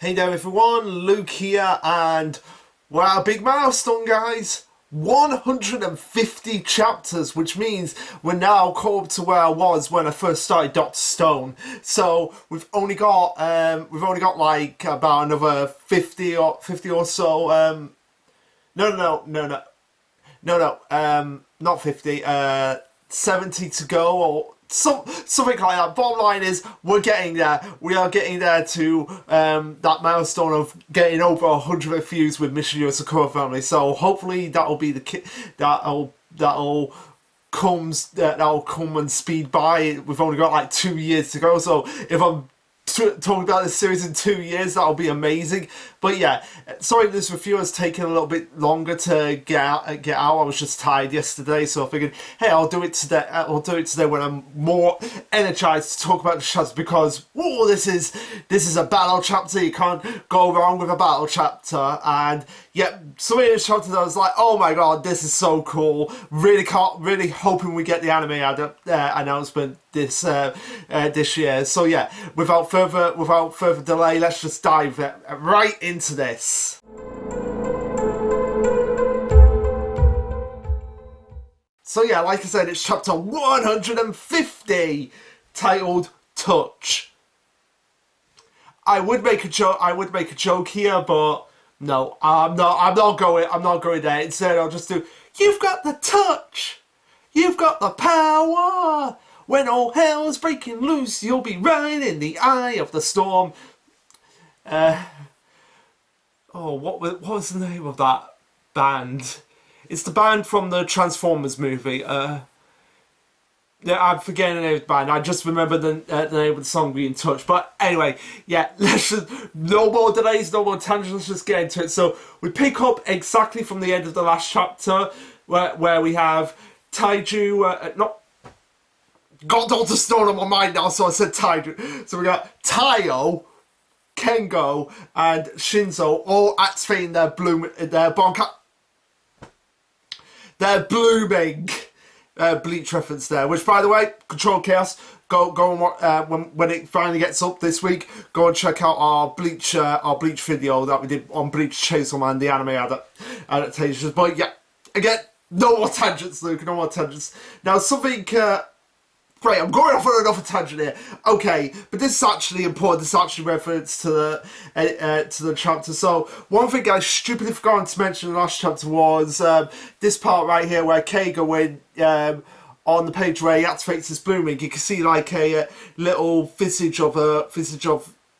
Hey there everyone, Luke here, and we're at a big milestone, guys. 150 chapters, which means we're now caught up to where I was when I first started Dr. Stone. So we've only got like about another 50 or so. Not 50. 70 to go, or something like that. Bottom line is, we're getting there. We are getting there to that milestone of getting over 100 views with Mission Yozakura family. So hopefully that'll be the that'll come and speed by. We've only got like 2 years to go. So if I'm talking about this series in 2 years, that'll be amazing. But yeah, sorry this review has taken a little bit longer to get out. I was just tired yesterday, so I figured, hey, I'll do it today. When I'm more energized to talk about the chapter, because whoa, this is a battle chapter. You can't go wrong with a battle chapter. And yeah, some of these chapters I was like, oh my god, this is so cool. Really hoping we get the anime announcement this year. So yeah, without further delay, let's just dive right into this. So yeah, like I said, it's chapter 150, titled Touch. I would make a joke here, but no, I'm not going there. Instead, I'll just do, you've got the touch, you've got the power. When all hell is breaking loose, you'll be right in the eye of the storm. What was the name of that band? It's the band from the Transformers movie. Yeah, I'm forgetting the name of the band. I just remember the name of the song being Touch. But anyway, yeah, let's just, no more delays, no more tangents, let's just get into it. So we pick up exactly from the end of the last chapter, where we have Taiju, got Dr. Stone on my mind now, so I said Taiju. So we got Taio, Kengo, and Shinzo all activating their blooming Bleach reference there. Which, by the way, Control Chaos, go and watch, when it finally gets up this week, go and check out our Bleach video that we did on Bleach Chainsaw Man, the anime adaptations. But yeah, again, no more tangents, Luke. No more tangents. Now something. Great, I'm going off on another tangent here. Okay, but this is actually important. This is actually reference to the chapter. So one thing I stupidly forgot to mention in the last chapter was this part right here where Kengo, when on the page where he activates his blooming, you can see like a little visage of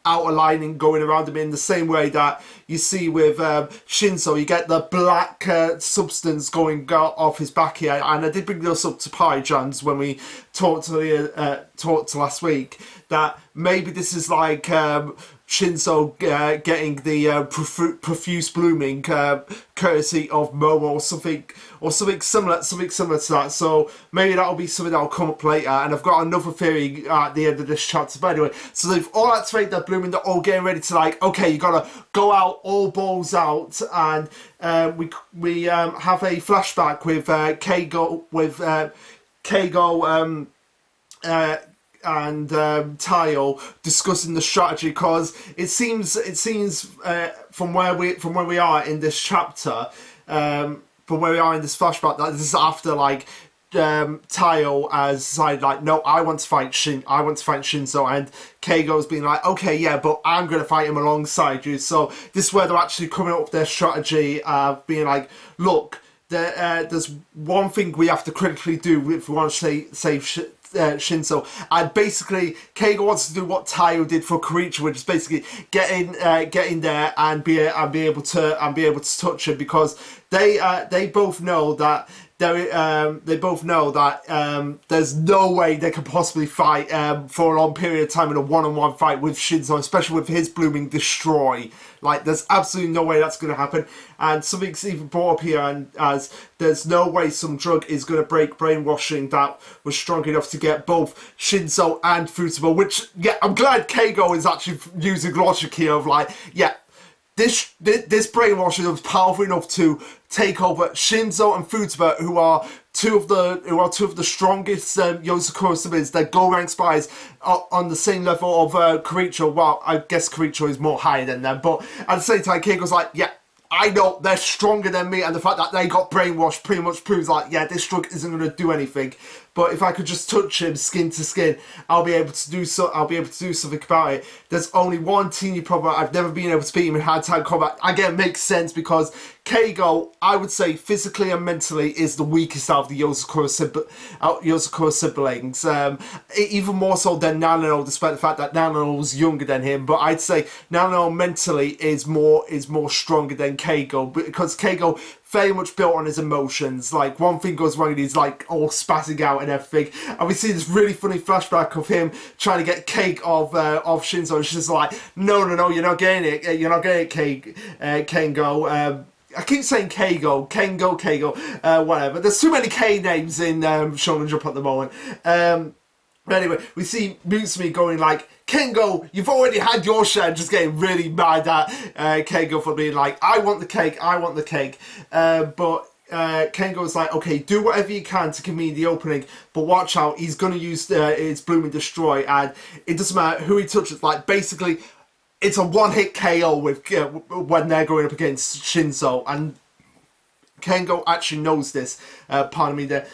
outer lining going around him in the same way that you see with Shinzo. You get the black substance going off his back here, and I did bring this up to Pi-Jans when we talked last week, that maybe this is like Shinzo getting the profuse blooming courtesy of Momo or something similar to that. So maybe that'll be something that'll come up later. And I've got another theory at the end of this chapter. But anyway, so they've all activated their blooming. They're all getting ready to, like, okay, you gotta go out, all balls out, and we have a flashback with Kengo and Taio discussing the strategy, because it seems from where we are in this chapter, from where we are in this flashback, that this is after, like, Taio has decided, like, no, I want to fight Shinzo, and Kengo's been like, okay, yeah, but I'm going to fight him alongside you. So this is where they're actually coming up with their strategy, being like, look, there's one thing we have to critically do if we want to save Shinzo, and basically Kengo wants to do what Taio did for Karichi, which is basically get in there and be able to touch him, because they both know that there's no way they can possibly fight for a long period of time in a one-on-one fight with Shinzo, especially with his blooming destroy. Like, there's absolutely no way that's going to happen. And something's even brought up here, and as there's no way some drug is going to break brainwashing that was strong enough to get both Shinzo and Futaba, which, yeah, I'm glad Kengo is actually using logic here of, like, yeah, this brainwashing was powerful enough to take over Shinzo and Futaba, who are two of the strongest Yozakura siblings. They're Go rank spies on the same level of Karicho. Well, I guess Karicho is more higher than them, but at the same time, Kengo's like, yeah, I know they're stronger than me, and the fact that they got brainwashed pretty much proves like, yeah, this drug isn't going to do anything. But if I could just touch him skin to skin, I'll be able to do something about it. There's only one teeny problem. I've never been able to beat him in hand-to-hand combat. Again, it makes sense because Kengo, I would say, physically and mentally, is the weakest out of the Yozakura siblings. Even more so than Nanano, despite the fact that Nanano was younger than him. But I'd say Nanano mentally is more stronger than Kengo, because Kengo very much built on his emotions. Like, one thing goes wrong and he's like all spazzing out and everything. And we see this really funny flashback of him trying to get cake of Shinzo. And she's like, no, you're not getting it. You're not getting it, Kengo. I keep saying Kengo, whatever. There's too many K names in Shonen Jump at the moment. Anyway, we see Mutsumi going like, Kengo, you've already had your share, just getting really mad at Kengo for being like, I want the cake. But Kengo's like, okay, do whatever you can to give me the opening, but watch out, he's going to use his Bloom and Destroy, and it doesn't matter who he touches. Like, basically, it's a one-hit KO with when they're going up against Shinzo, and Kengo actually knows this. Pardon me there.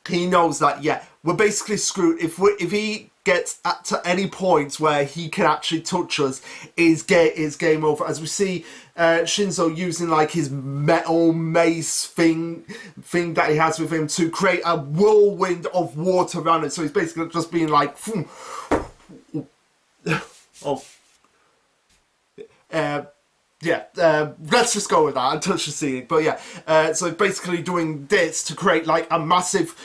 He knows that, yeah, we're basically screwed. If he gets to any point where he can actually touch us, is game over. As we see Shinzo using like his metal mace thing that he has with him to create a whirlwind of water around it. So he's basically just being like, let's just go with that and touch the ceiling. But yeah, so basically doing this to create like a massive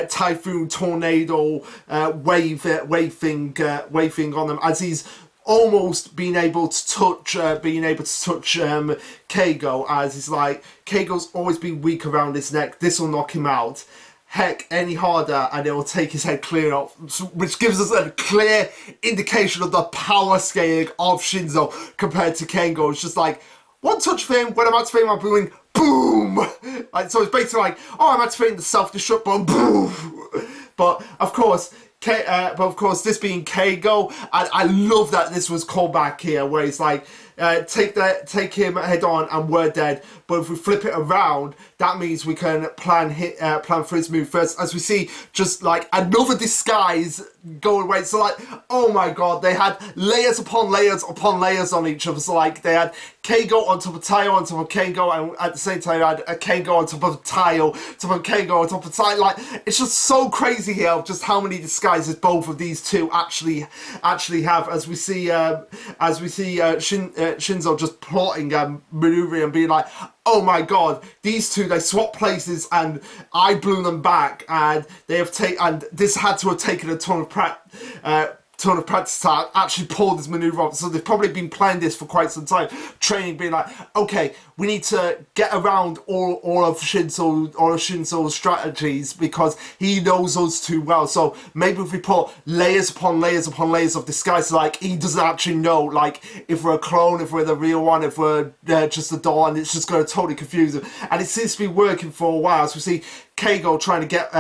typhoon tornado wave thing on them, as he's almost being able to touch Kengo, as he's like, Kengo's always been weak around his neck, this will knock him out. Heck, any harder and it will take his head clear off, which gives us a clear indication of the power scaling of Shinzo compared to Kengo. It's just like, one touch of him, when I'm activating my booming, boom! Like, so it's basically like, oh, I'm activating the self-destruct button, boom! But of course, this being Kengo, and I love that this was called back here, where it's like, take him head on and we're dead. But if we flip it around, that means we can plan for his move first. As we see, just like another disguise going away. So like, oh my god, they had layers upon layers upon layers on each other. So like, they had Kengo on top of Tayo on top of Kengo, and at the same time they had a Kengo on top of Tayo, top of Kengo on top of Tayo. Like, it's just so crazy here of just how many disguises both of these two actually have. As we see Shinzo just plotting and maneuvering and being like, oh my god, these two, they swap places and I blew them back, and they have and this had to have taken a ton of practice to actually pull this maneuver off. So they've probably been playing this for quite some time, training, being like, okay, we need to get around all of Shinzo's strategies because he knows us too well. So maybe if we put layers upon layers upon layers of disguise, like he doesn't actually know, like if we're a clone, if we're the real one, if we're just a doll, and it's just going to totally confuse him. And it seems to be working for a while. So we see Kengo trying to get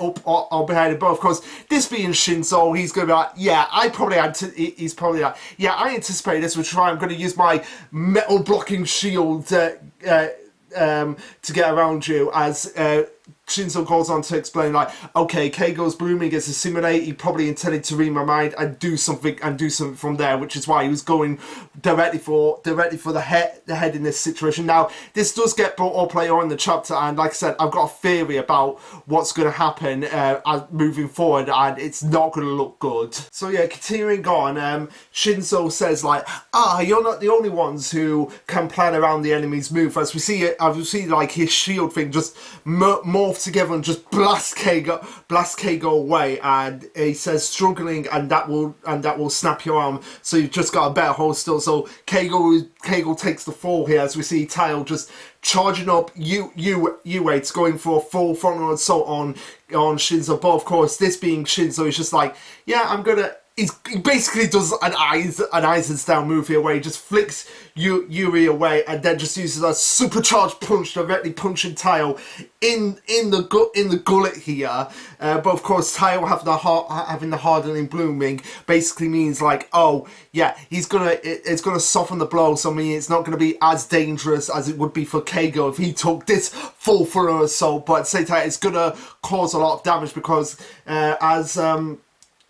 up on behind him. But of course, this being Shinzo, he's going to be like, yeah, I anticipate this, which is why I'm going to use my metal blocking shield to get around you. As Shinzo goes on to explain, like, okay, Kengo's blooming is a simulate. He probably intended to read my mind and do something from there, which is why he was going directly for the head in this situation. Now, this does get brought up later on in the chapter, and like I said, I've got a theory about what's going to happen moving forward, and it's not going to look good. So yeah, continuing on, Shinzo says like, you're not the only ones who can plan around the enemy's move. As we see like his shield thing just morph together and just blast Kengo away, and he says struggling, and that will snap your arm, so you've just got a better hold still. So Kengo takes the fall here, as we see Tail just charging up U-weights, going for a full frontal assault on Shinzo. But of course, this being Shinzo, he's just like, yeah, I'm gonna he basically does an Aizen style move here where he just flicks Yuri away and then just uses a supercharged punch directly punching Tayo in the gullet here. But of course, Tayo having the hardening blooming basically means like, oh yeah, it's gonna soften the blow. So I mean, it's not gonna be as dangerous as it would be for Kengo if he took this full through assault. But at the same time, it's gonna cause a lot of damage because as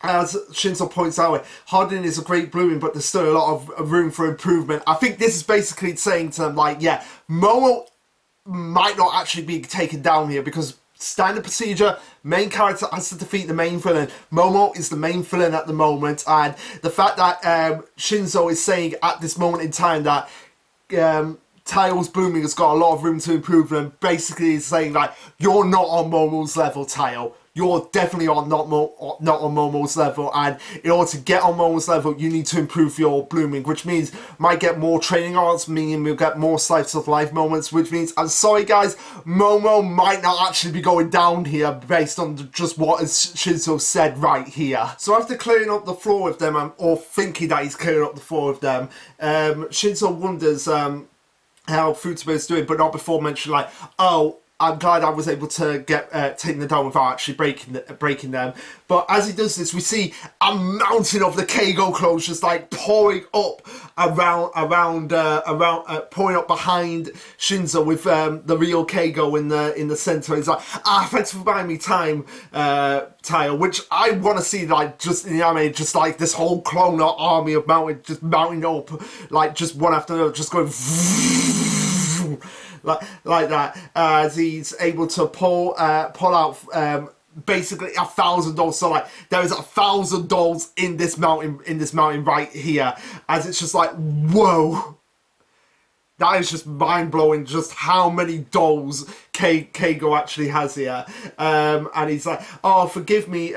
Shinzo points out, hardening is a great blooming, but there's still a lot of room for improvement. I think this is basically saying to them, like, yeah, Momo might not actually be taken down here because standard procedure, main character has to defeat the main villain. Momo is the main villain at the moment, and the fact that Shinzo is saying at this moment in time that Tayo's blooming has got a lot of room to improve, and basically is saying like, you're not on Momo's level, Tayo. You're definitely not on Momo's level, and in order to get on Momo's level, you need to improve your blooming, which means might get more training arts, meaning we'll get more slice of life moments, which means, I'm sorry guys, Momo might not actually be going down here based on just what Shinzo said right here. So after clearing up the floor with them, or thinking that he's clearing up the floor with them, Shinzo wonders how Futaba is doing, but not before mentioning like, oh, I'm glad I was able to get taking them down without actually breaking them. But as he does this, we see a mountain of the Kengo clothes just like pouring up pouring up behind Shinzo with the real Kengo in the center. He's like, thanks for buying me time, Tayo. Which I want to see like just in the anime, just like this whole clone army of mounting up, like just one after another, just going. Like that, as he's able to pull out basically $1,000. So like there is $1,000 in this mountain right here, as it's just like, whoa, that is just mind blowing. Just how many dolls Kengo actually has here, and he's like, oh, forgive me,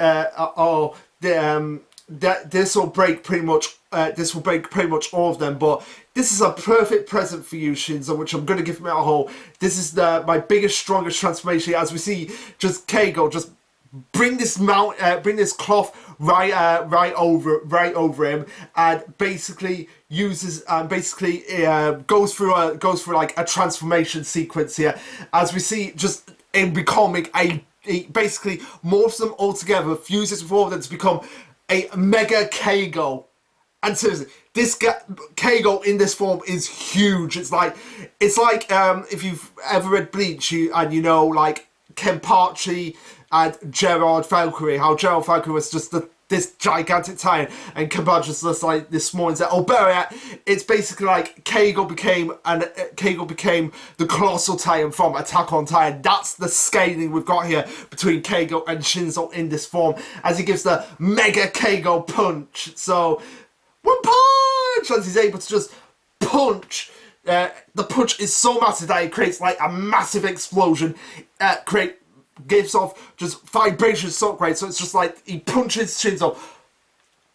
this will break pretty much. This will break pretty much all of them, but this is a perfect present for you, Shinzo, which I'm going to give him a whole. This is my biggest, strongest transformation. As we see, just Kengo just bring this cloth right over him, and basically goes through like a transformation sequence here, as we see just him becoming he basically morphs them all together, fuses with all of them to become a mega Kengo. And seriously, this Kengo in this form is huge. It's like if you've ever read Bleach, you know like Kenpachi and Gerard Valkyrie, how Gerard Valkyrie was just this gigantic titan, and Kenpachi was just like this small and said, oh, Barrier. It's basically like Kengo became the colossal titan from Attack on Titan. That's the scaling we've got here between Kengo and Shinzo in this form, as he gives the mega Kengo punch. So one punch! As he's able to just punch. The punch is so massive that it creates like a massive explosion. Gives off just vibration shockwave. So it's just like he punches Shinzo.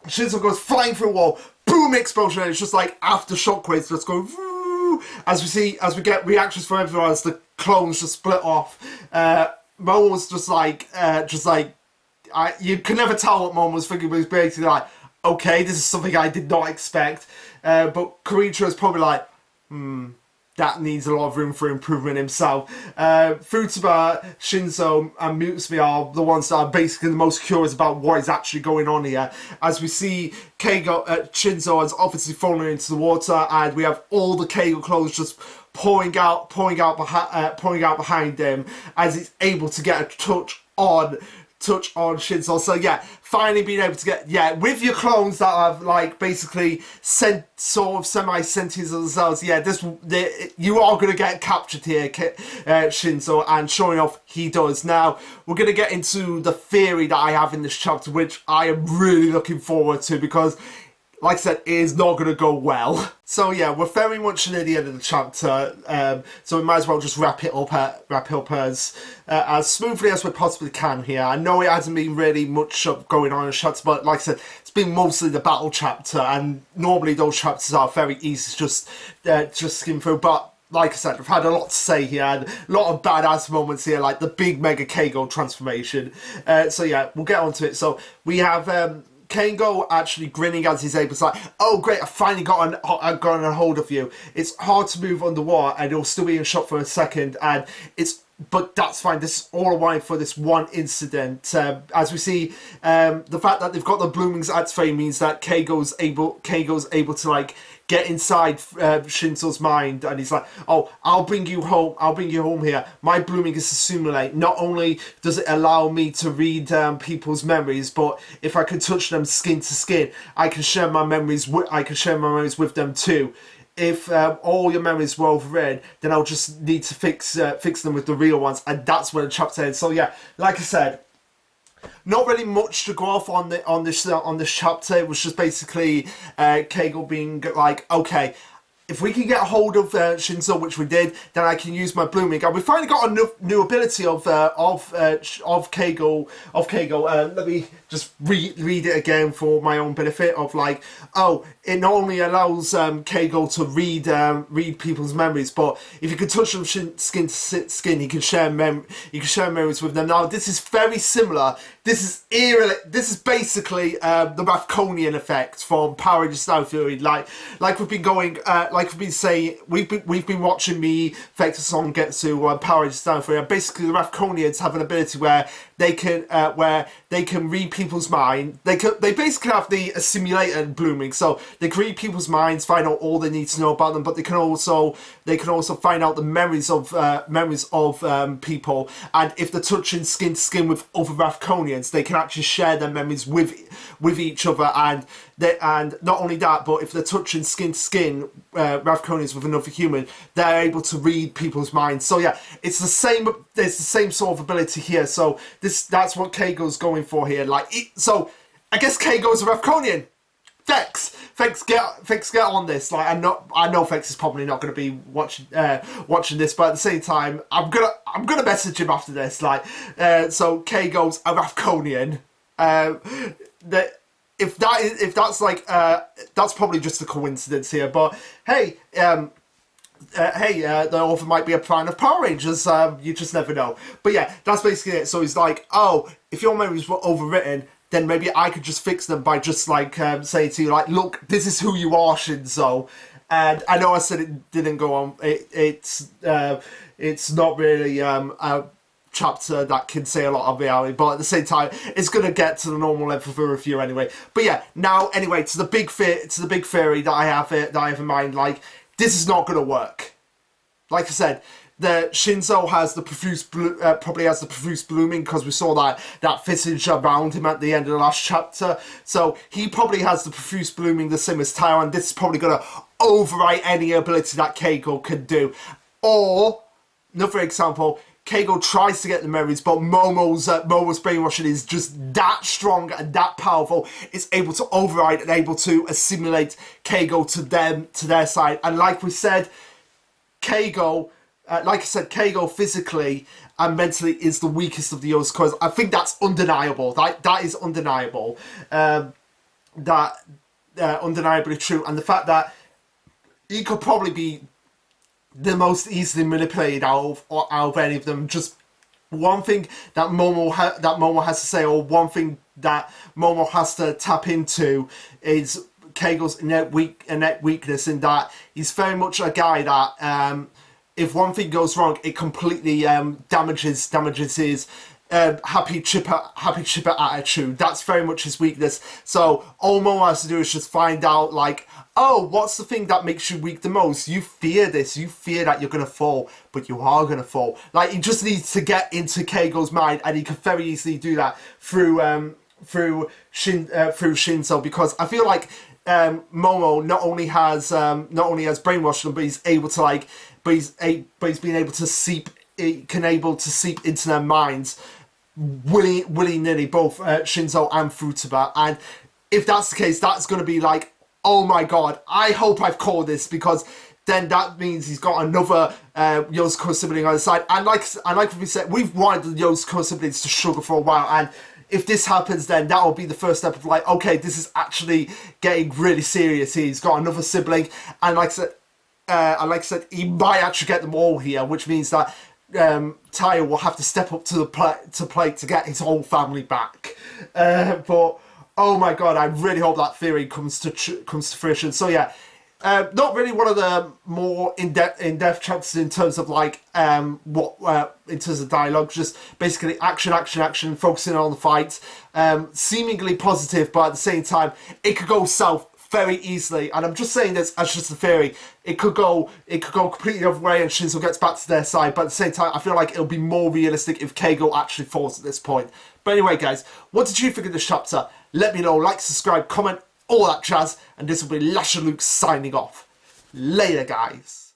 Shinzo goes flying through a wall. Boom! Explosion. And it's just like after shockwaves just go. Woo, as we get reactions from everyone as the clones just split off. Momo's just like you can never tell what Momo was thinking, but he's basically like, okay, this is something I did not expect. But Koricho is probably like, that needs a lot of room for improvement himself. Futaba, Shinzo, and Mutsumi are the ones that are basically the most curious about what is actually going on here. As we see Shinzo has obviously fallen into the water, and we have all the Kengo clothes just pouring out behind him, as he's able to get a touch on Shinzo. So yeah, finally being able to get, with your clones that have like basically semi-sentience themselves, you are going to get captured here, Shinzo, and sure enough, he does. Now, we're going to get into the theory that I have in this chapter, which I am really looking forward to, because like I said, it is not going to go well. So yeah, we're very much near the end of the chapter, so we might as well just wrap it up as smoothly as we possibly can here. I know it hasn't been really much going on in the chapter, but like I said, it's been mostly the battle chapter, and normally those chapters are very easy to just skim through. But like I said, I've had a lot to say here, and a lot of badass moments here, like the big Mega Kengo transformation. So yeah, we'll get onto it. So we have Kengo actually grinning as he's able to like, oh great, I've gotten a hold of you. It's hard to move underwater and you'll still be in shot for a second, and but that's fine. This is all a while for this one incident. As we see, the fact that they've got the Blooming's at frame means that Kengo's able to like get inside Shinzo's mind, and he's like, oh, I'll bring you home here. My blooming is assimilate. Not only does it allow me to read people's memories, but if I can touch them skin to skin, I can share my memories with them too. If all your memories were overread, then I'll just need to fix them with the real ones, and that's where the chapter ends. So yeah, like I said, not really much to go off on this chapter. It was just basically Kengo being like, okay, if we can get a hold of Shinzo, which we did, then I can use my blooming. And we finally got a new ability of Kengo. Let me just read it again for my own benefit. Of like, oh, it not only allows Kengo to read people's memories, but if you can touch them skin to skin, he can share memories with them. Now, this is very similar. This is basically the Rathconian effect from Power Rangers Style Fury. Like we've been going, like we've been saying, we've been watching me Vector Song Getsu Power Rangers Style Fury. And basically, the Rathconians have an ability where they can read people's mind. They basically have the assimilated blooming, so they can read people's minds, find out all they need to know about them. But they can also find out the memories of people. And if they're touching skin to skin with other Rathconians, they can actually share their memories with each other. And not only that, but if they're touching skin to skin Rathconians with another human, they're able to read people's minds. So yeah, it's the same. There's the same sort of ability here. So that's what Kengo's going for here. So I guess Kengo's a Rathconian. Vex, get on this. Like, I know Vex is probably not going to be watching this, but at the same time, I'm gonna message him after this. Like, so Kengo's a Rathconian. If that's probably just a coincidence here, but hey, the author might be a fan of Power Rangers, you just never know. But yeah, that's basically it. So he's like, oh, if your memories were overwritten, then maybe I could just fix them by just like saying to you, like, look, this is who you are, Shinzo. And I know I said it didn't go on. It's not really a chapter that can say a lot of reality, but at the same time, it's gonna get to the normal level for review anyway. But yeah, now anyway, to the big theory that I have in mind. Like, this is not gonna work. Like I said, the Shinzo has the probably has the profuse blooming, because we saw that footage around him at the end of the last chapter. So he probably has the profuse blooming the same as Taiwan, and this is probably gonna overwrite any ability that Kengo can do. Or another example, Kengo tries to get the memories, but Momo's brainwashing is just that strong and that powerful. It's able to override and able to assimilate Kengo to their side. And like we said, Kengo physically and mentally is the weakest of the Yozakuras. I think that's undeniable. That is undeniable. Undeniably true. And the fact that he could probably be the most easily manipulated out of any of them. Just one thing that Momo has to say, or one thing that Momo has to tap into, is Kengo's innate weakness, in that he's very much a guy that if one thing goes wrong, it completely damages his happy chipper attitude. That's very much his weakness. So all Momo has to do is just find out, like, oh, what's the thing that makes you weak the most? You fear this. You fear that you're going to fall, but you are going to fall. Like, he just needs to get into Kengo's mind, and he can very easily do that through Shinzo, because I feel like Momo not only has brainwashed them, but he's able to, like, but he's been able to seep into their minds willy-nilly, both Shinzo and Futaba. And if that's the case, that's going to be like, oh my god, I hope I've called this, because then that means he's got another Yozakura sibling on the side. And like we said, we've wanted the Yozakura siblings to struggle for a while, and if this happens, then that will be the first step of, like, okay, this is actually getting really serious. He's got another sibling, and like I said, he might actually get them all here, which means that Taya will have to step up to the plate to get his whole family back. But Oh my god, I really hope that theory comes to fruition. So yeah, not really one of the more in-depth chapters in terms of like in terms of dialogue. Just basically action, action, action, focusing on the fight. Seemingly positive, but at the same time, it could go south very easily. And I'm just saying this as just a theory. It could go completely the other way, and Shinzo gets back to their side. But at the same time, I feel like it'll be more realistic if Kengo actually falls at this point. But anyway, guys, what did you think of this chapter? Let me know. Like, subscribe, comment, all that jazz. And this will be Lasherluke signing off. Later, guys.